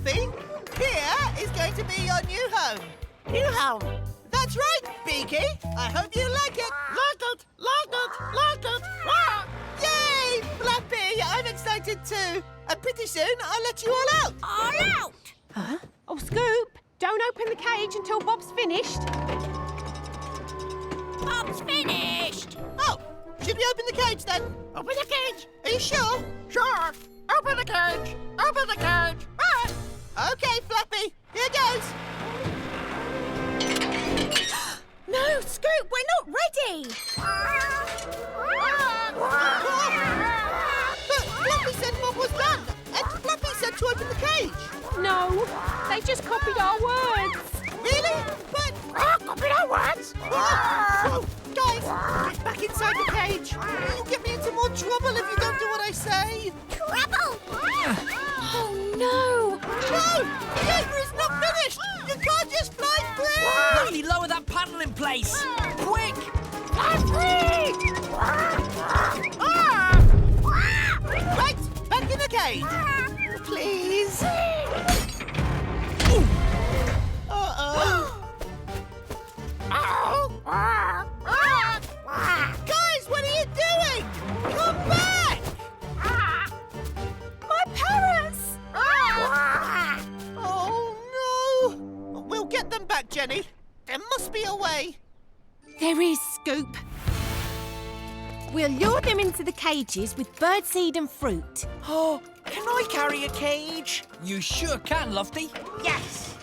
Fluffy. Here is going to be your new home. New home. That's right, Beaky. I hope you like it. Like it, like it, like it. Ah! Yay, Fluffy! I'm excited too. And pretty soon I'll let you all out. All out! Huh? Oh, Scoop, don't open the cage until Bob's finished. Bob's finished! Oh, should we open the cage then? Open the cage. Are you sure? Sure. Open the cage. Open the cage. Ah! Okay, Fluffy. Here goes. No, Scoop, we're not ready! But Fluffy said Bob was done. And Fluffy said to open the cage. No, they just copied our words. Really? But... Copy our words. Whoa, guys, get back inside the cage. You'll get me into more trouble if you don't do what I say. Trouble! Oh, no! No! The anchor is not finished! You can't just fly free! Really lower that paddle in place! Quick! Fly free! Right, back in the cage. Please. Uh-oh. Guys, what are you doing? Come back! My parrots! Oh, no. We'll get them back, Jenny. There must be a way. There is, Scoop. We'll lure them into the cages with birdseed and fruit. Oh, can I carry a cage? You sure can, Lofty. Yes.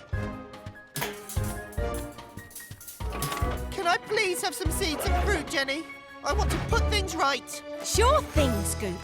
Can I please have some seeds and fruit, Jenny? I want to put things right. Sure thing, Scoop.